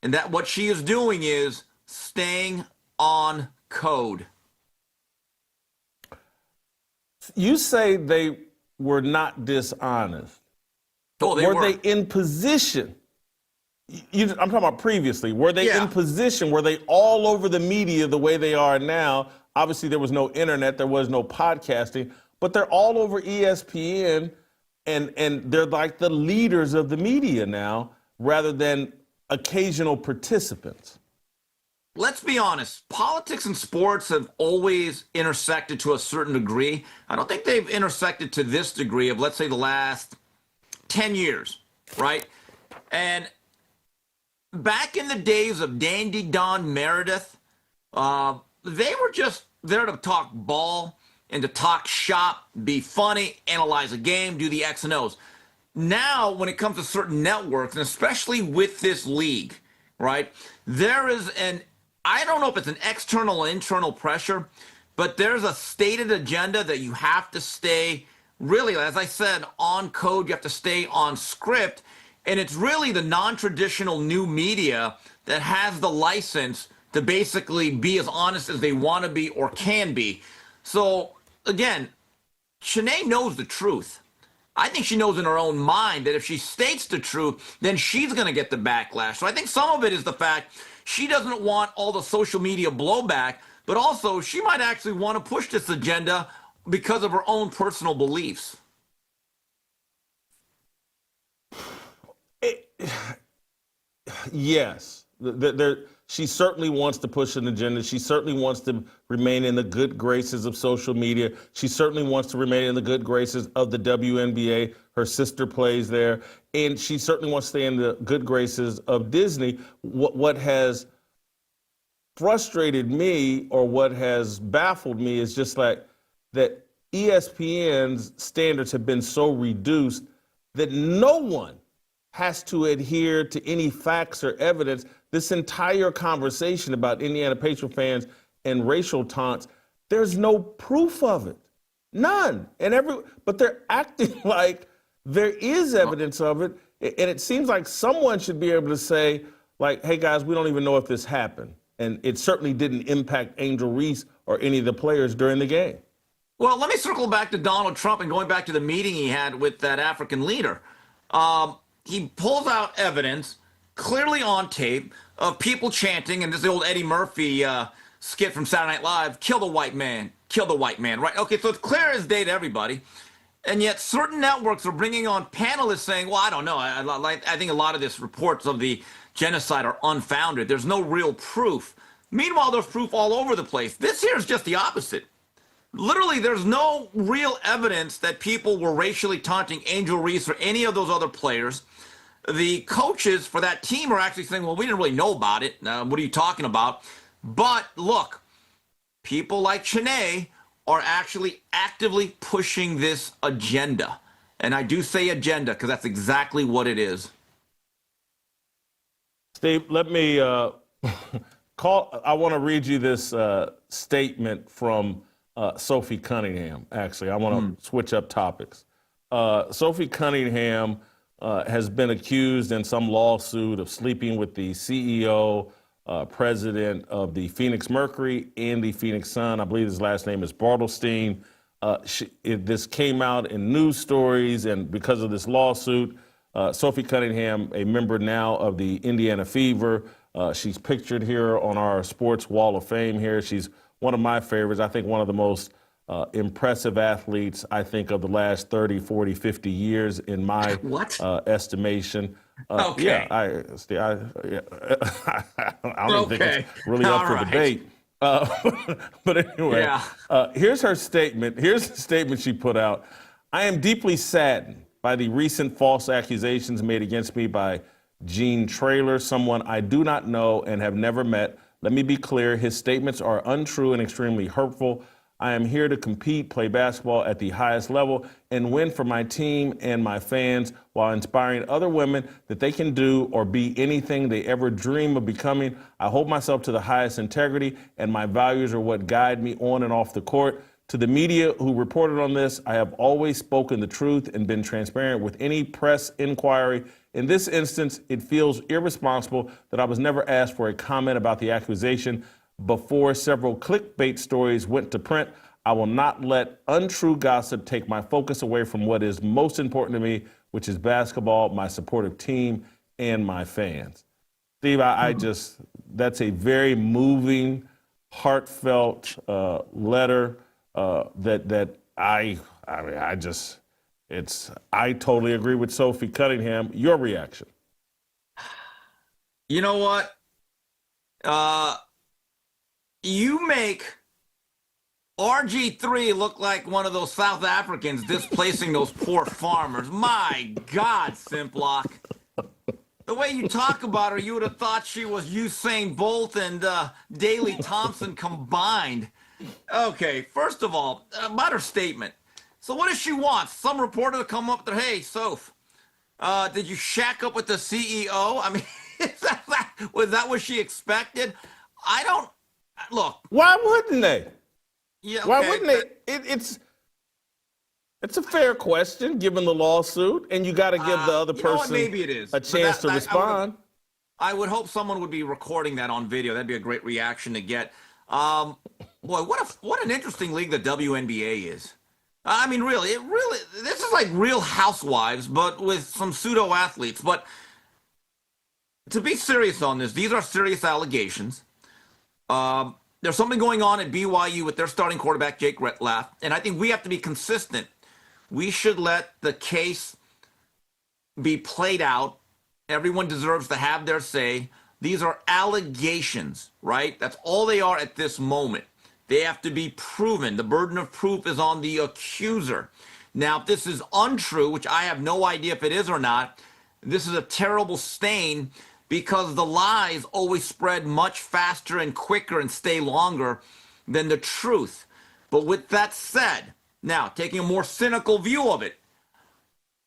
and that what she is doing is staying on code. You say they were not dishonest. Oh, they were were. they in position? I'm talking about previously. Were they in position? Were they all over the media the way they are now? Obviously, there was no internet, there was no podcasting, but they're all over ESPN, and they're like the leaders of the media now, rather than occasional participants. Let's be honest. Politics and sports have always intersected to a certain degree. I don't think they've intersected to this degree of, let's say, the last 10 years, right? And back in the days of Dandy Don Meredith, they were just there to talk ball and to talk shop, be funny, analyze a game, do the X and O's. Now, when it comes to certain networks, and especially with this league, right, there is I don't know if it's an external or internal pressure, but there's a stated agenda that you have to stay, really, as I said, on code. You have to stay on script. And it's really the non-traditional new media that has the license to basically be as honest as they want to be or can be. So, again, Shanae knows the truth. I think she knows in her own mind that if she states the truth, then she's going to get the backlash. So I think some of it is the fact she doesn't want all the social media blowback, but also she might actually want to push this agenda because of her own personal beliefs. Yes. She certainly wants to push an agenda. She certainly wants to remain in the good graces of social media. She certainly wants to remain in the good graces of the WNBA. Her sister plays there. And she certainly wants to stay in the good graces of Disney. What has frustrated me, or what has baffled me, is just like that ESPN's standards have been so reduced that no one has to adhere to any facts or evidence. This entire conversation about Indiana Patriot fans and racial taunts, there's no proof of it. None. But they're acting like there is evidence of it. And it seems like someone should be able to say, like, hey guys, we don't even know if this happened. And it certainly didn't impact Angel Reese or any of the players during the game. Well, let me circle back to Donald Trump and going back to the meeting he had with that African leader. He pulls out evidence, clearly on tape, of people chanting, and this is the old Eddie Murphy skit from Saturday Night Live, kill the white man, right? Okay, so it's clear as day to everybody. And yet certain networks are bringing on panelists saying, well, I don't know. I think a lot of this reports of the genocide are unfounded. There's no real proof. Meanwhile, there's proof all over the place. This here is just the opposite. Literally, there's no real evidence that people were racially taunting Angel Reese or any of those other players. The coaches for that team are actually saying, well, we didn't really know about it. What are you talking about? But look, people like Shanae are actually actively pushing this agenda. And I do say agenda because that's exactly what it is. Steve, let me I want to read you this statement from Sophie Cunningham, actually. I want to switch up topics. Sophie Cunningham has been accused in some lawsuit of sleeping with the CEO, president of the Phoenix Mercury and the Phoenix Sun. I believe his last name is Bartelstein. This came out in news stories, and because of this lawsuit, Sophie Cunningham, a member now of the Indiana Fever, she's pictured here on our Sports Wall of Fame here. She's one of my favorites. I think one of the most impressive athletes, I think, of the last 30, 40, 50 years in my estimation. Okay. Yeah, I don't think it's really up for debate. But anyway, here's her statement. Here's the statement she put out. I am deeply saddened by the recent false accusations made against me by Gene Traylor, someone I do not know and have never met. Let me be clear, his statements are untrue and extremely hurtful. I am here to compete, play basketball at the highest level, and win for my team and my fans while inspiring other women that they can do or be anything they ever dream of becoming. I hold myself to the highest integrity, and my values are what guide me on and off the court. To the media who reported on this, I have always spoken the truth and been transparent with any press inquiry. In this instance, it feels irresponsible that I was never asked for a comment about the accusation before several clickbait stories went to print. I will not let untrue gossip take my focus away from what is most important to me, which is basketball, my supportive team, and my fans. Steve, that's a very moving, heartfelt letter I totally agree with Sophie Cunningham. Your reaction? You know what? You make RG3 look like one of those South Africans displacing those poor farmers. My God, Simplock. The way you talk about her, you would have thought she was Usain Bolt and Daley Thompson combined. Okay, first of all, about her statement. So what does she want? Some reporter to come up there, hey, Soph, did you shack up with the CEO? I mean, was that what she expected? I don't, look. Why wouldn't they? Yeah, okay, why wouldn't they? It's a fair question, given the lawsuit, and you got to give the other person maybe it is, a chance to respond. I would hope someone would be recording that on video. That'd be a great reaction to get. Boy, what an interesting league the WNBA is. I mean, really, this is like Real Housewives, but with some pseudo athletes. But to be serious on this, these are serious allegations. There's something going on at BYU with their starting quarterback, Jake Whitlock, and I think we have to be consistent. We should let the case be played out. Everyone deserves to have their say. These are allegations, right? That's all they are at this moment. They have to be proven. The burden of proof is on the accuser. Now, if this is untrue, which I have no idea if it is or not, this is a terrible stain because the lies always spread much faster and quicker and stay longer than the truth. But with that said, now taking a more cynical view of it,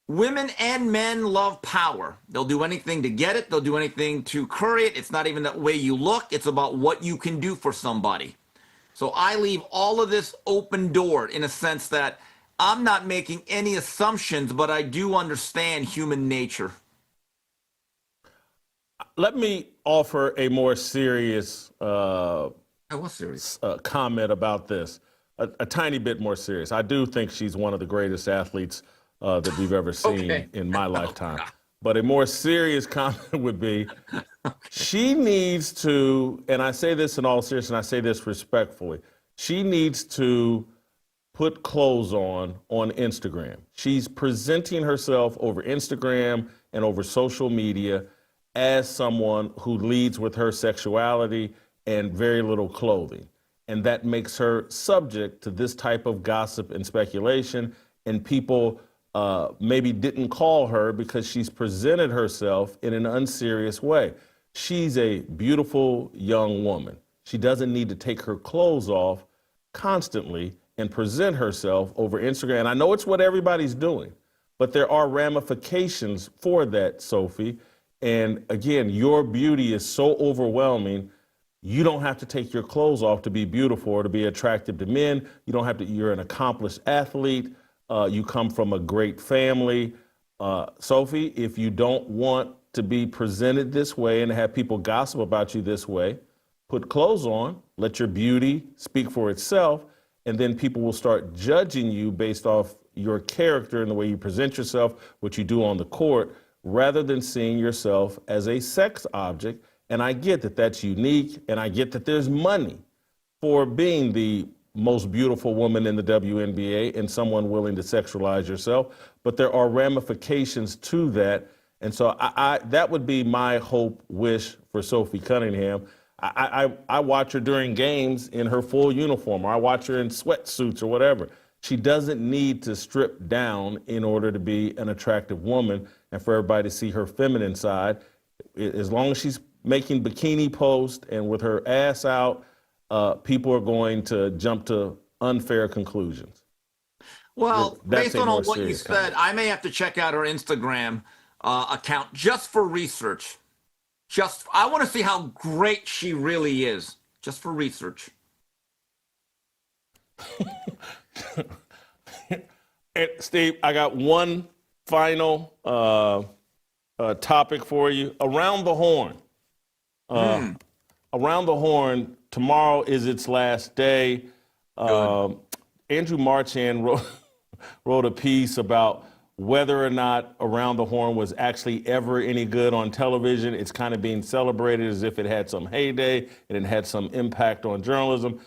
women and men love power. They'll do anything to get it. They'll do anything to curry it. It's not even the way you look. It's about what you can do for somebody. So I leave all of this open door in a sense that I'm not making any assumptions, but I do understand human nature. Let me offer a more serious comment about this. A tiny bit more serious. I do think she's one of the greatest athletes that we've ever seen in my lifetime. But a more serious comment would be, she needs to, and I say this in all seriousness, and I say this respectfully, she needs to put clothes on Instagram. She's presenting herself over Instagram and over social media as someone who leads with her sexuality and very little clothing. And that makes her subject to this type of gossip and speculation, and people maybe didn't call her because she's presented herself in an unserious way. She's a beautiful young woman. She doesn't need to take her clothes off constantly and present herself over Instagram. And I know it's what everybody's doing, but there are ramifications for that, Sophie. And again, your beauty is so overwhelming. You don't have to take your clothes off to be beautiful or to be attractive to men. You don't have to, you're an accomplished athlete. You come from a great family. Sophie, if you don't want to be presented this way and have people gossip about you this way, put clothes on, let your beauty speak for itself, and then people will start judging you based off your character and the way you present yourself, what you do on the court, rather than seeing yourself as a sex object. And I get that that's unique, and I get that there's money for being the most beautiful woman in the WNBA and someone willing to sexualize yourself, but there are ramifications to that. And so I that would be my hope, wish for Sophie Cunningham. I watch her during games in her full uniform, or I watch her in sweatsuits or whatever. She doesn't need to strip down in order to be an attractive woman and for everybody to see her feminine side. As long as she's making bikini posts and with her ass out, people are going to jump to unfair conclusions. Well, That's based a on more what you serious said, comment. I may have to check out her Instagram account just for research. I want to see how great she really is, just for research. And Steve, I got one final topic for you. Around the Horn. Around the Horn, tomorrow is its last day. Andrew Marchand wrote a piece about whether or not Around the Horn was actually ever any good on television. It's kind of being celebrated as if it had some heyday and it had some impact on journalism.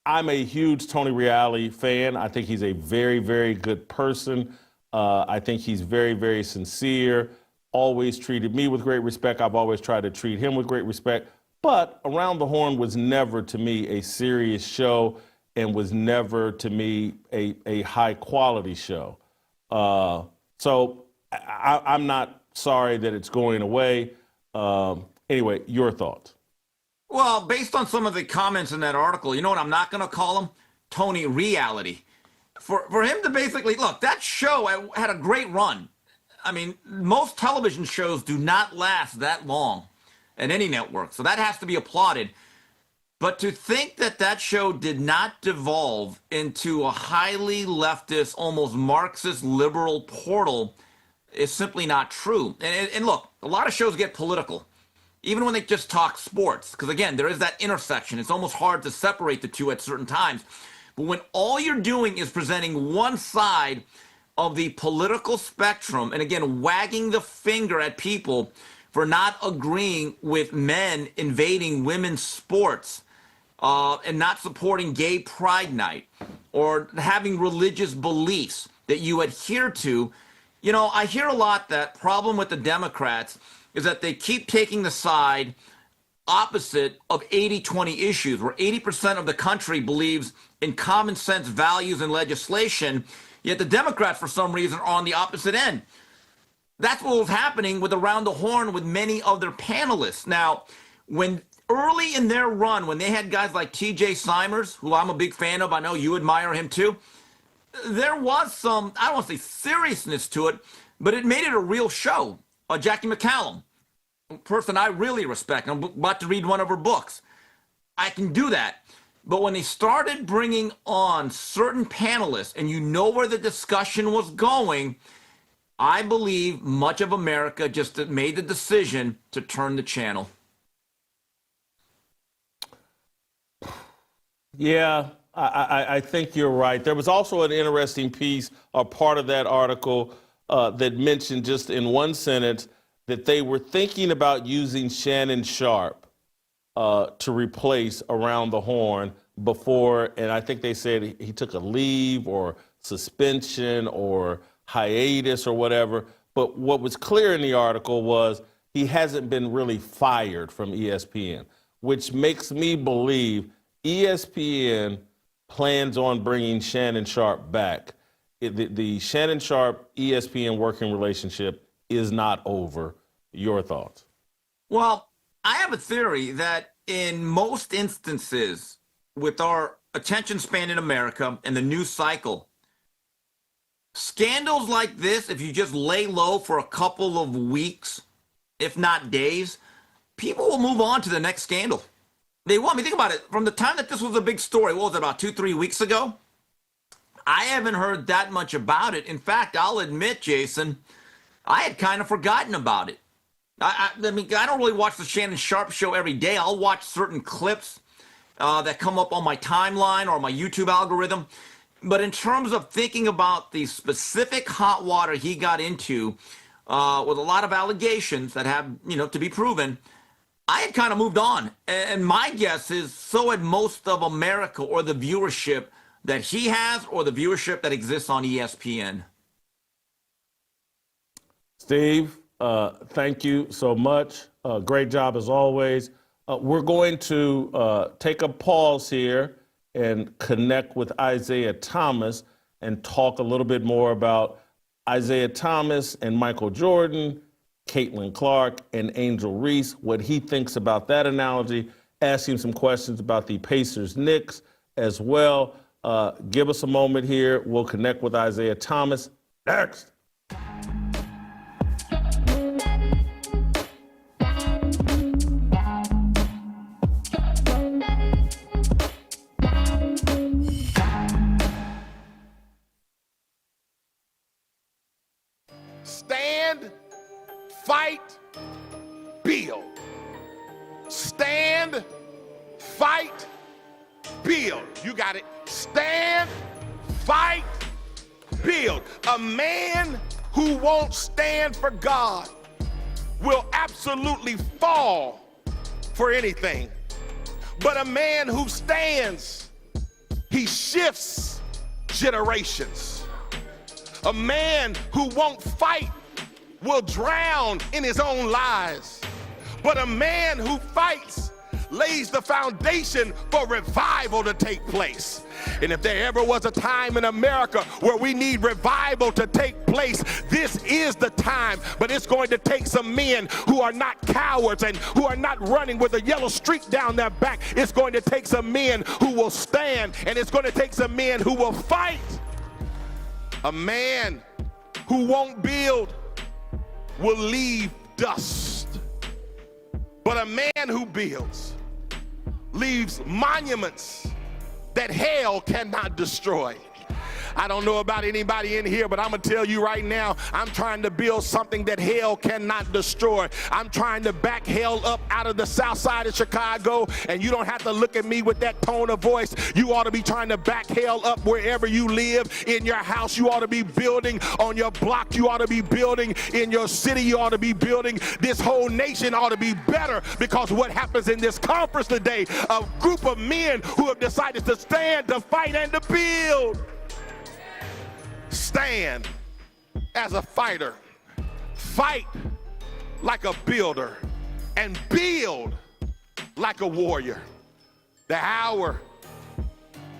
I'm a huge Tony Reali fan. I think he's a very, very good person. I think he's very, very sincere, always treated me with great respect. I've always tried to treat him with great respect. But Around the Horn was never, to me, a serious show and was never, to me, a high-quality show. So I'm not sorry that it's going away. Anyway, your thoughts? Well, based on some of the comments in that article, you know what I'm not going to call him? Tony Reality. For him to basically, look, that show had a great run. I mean, most television shows do not last that long at any network, so that has to be applauded. But to think that that show did not devolve into a highly leftist, almost Marxist liberal portal is simply not true. And look, a lot of shows get political, even when they just talk sports, because again, there is that intersection. It's almost hard to separate the two at certain times. But when all you're doing is presenting one side of the political spectrum, and again, wagging the finger at people for not agreeing with men invading women's sports, and not supporting gay pride night, or having religious beliefs that you adhere to, you know, I hear a lot that problem with the Democrats is that they keep taking the side opposite of 80-20 issues, where 80% of the country believes in common sense values and legislation, yet the Democrats, for some reason, are on the opposite end. That's what was happening with Around the Horn with many of their panelists. Now, when early in their run, when they had guys like TJ Simers, who I'm a big fan of, I know you admire him too, there was some, I don't want to say seriousness to it, but it made it a real show. Jackie McCallum, a person I really respect. I'm about to read one of her books. I can do that. But when they started bringing on certain panelists and you know where the discussion was going, I believe much of America just made the decision to turn the channel. Yeah, I think you're right. There was also an interesting piece, a part of that article that mentioned just in one sentence that they were thinking about using Shannon Sharp to replace Around the Horn before, and I think they said he took a leave or suspension or hiatus or whatever. But what was clear in the article was he hasn't been really fired from ESPN, which makes me believe ESPN plans on bringing Shannon Sharp back. The Shannon Sharp ESPN working relationship is not over. Your thoughts? Well, I have a theory that in most instances, with our attention span in America and the news cycle, scandals like this, if you just lay low for a couple of weeks, if not days, people will move on to the next scandal. They will. I mean, think about it. From the time that this was a big story, what was it, about 2-3 weeks ago? I haven't heard that much about it. In fact, I'll admit, Jason, I had kind of forgotten about it. I mean, I don't really watch the Shannon Sharp show every day. I'll watch certain clips that come up on my timeline or my YouTube algorithm. But in terms of thinking about the specific hot water he got into with a lot of allegations that have, to be proven, I had kind of moved on. And my guess is so had most of America, or the viewership that he has, or the viewership that exists on ESPN. Steve, thank you so much. Great job as always. We're going to take a pause here and connect with Isaiah Thomas and talk a little bit more about Isaiah Thomas and Michael Jordan, Caitlin Clark, and Angel Reese, what he thinks about that analogy, ask him some questions about the Pacers Knicks as well. Give us a moment here. We'll connect with Isaiah Thomas next. Stand, fight, build. Stand, fight, build. You got it. Stand, fight, build. A man who won't stand for God will absolutely fall for anything. But a man who stands, he shifts generations. A man who won't fight will drown in his own lies. But a man who fights lays the foundation for revival to take place. And if there ever was a time in America where we need revival to take place, this is the time. But it's going to take some men who are not cowards and who are not running with a yellow streak down their back. It's going to take some men who will stand, and it's going to take some men who will fight. A man who won't build will leave dust. But a man who builds leaves monuments that hell cannot destroy. I don't know about anybody in here, but I'm gonna tell you right now, I'm trying to build something that hell cannot destroy. I'm trying to back hell up out of the south side of Chicago, and you don't have to look at me with that tone of voice. You ought to be trying to back hell up wherever you live. In your house, you ought to be building. On your block, you ought to be building. In your city, you ought to be building. This whole nation ought to be better, because what happens in this conference today, a group of men who have decided to stand, to fight, and to build. Stand as a fighter, fight like a builder, and build like a warrior. The hour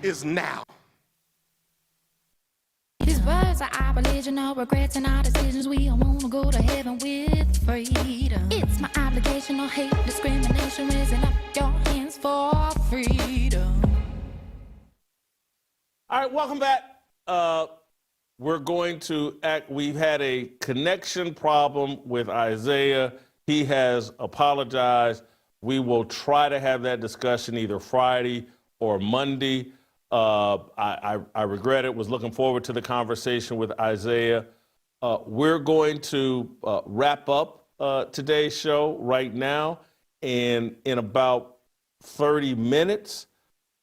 is now. These words are our religion, no regrets in our decisions. We all want to go to heaven with freedom. It's my obligation, no hate, discrimination, raising up your hands for freedom. All right, welcome back. We're going to act. We've had a connection problem with Isaiah. He has apologized. We will try to have that discussion either Friday or Monday. I regret it. Was looking forward to the conversation with Isaiah. We're going to wrap up today's show right now, and in about 30 minutes,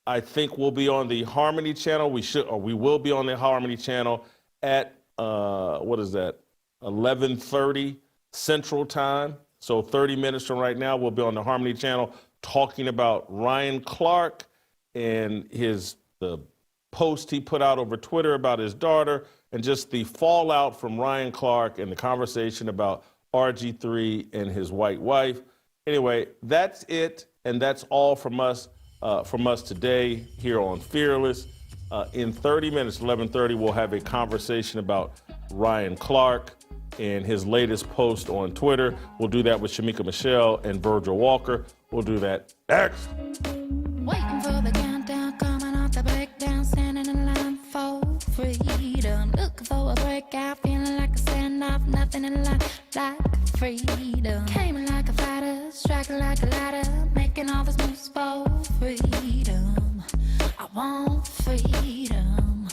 I think we'll be on the Harmony channel. We will be on the Harmony channel at 11:30 Central Time. So 30 minutes from right now, we'll be on the Harmony channel talking about Ryan Clark and the post he put out over Twitter about his daughter, and just the fallout from Ryan Clark and the conversation about RG3 and his white wife. Anyway, that's it, and that's all from us today here on Fearless. In 30 minutes, 11:30, we'll have a conversation about Ryan Clark and his latest post on Twitter. We'll do that with Shamika Michelle and Virgil Walker. We'll do that next. Waiting for the countdown, coming off the breakdown, standing in line for freedom. Looking for a breakout, feeling like a standoff, nothing in life like freedom. Came in like a fighter, striking like a ladder, making all this moves for freedom. I want freedom.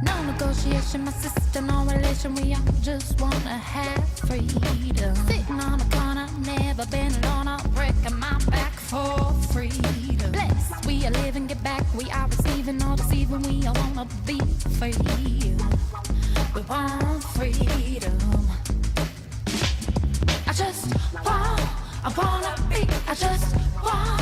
No negotiation, my sister, no relation. We all just wanna have freedom. Sitting on a corner, never been alone. I'm breaking my back for freedom. Blessed, we are living, get back. We are receiving, all deceiving. We all wanna be free. We want freedom. I wanna be. I just want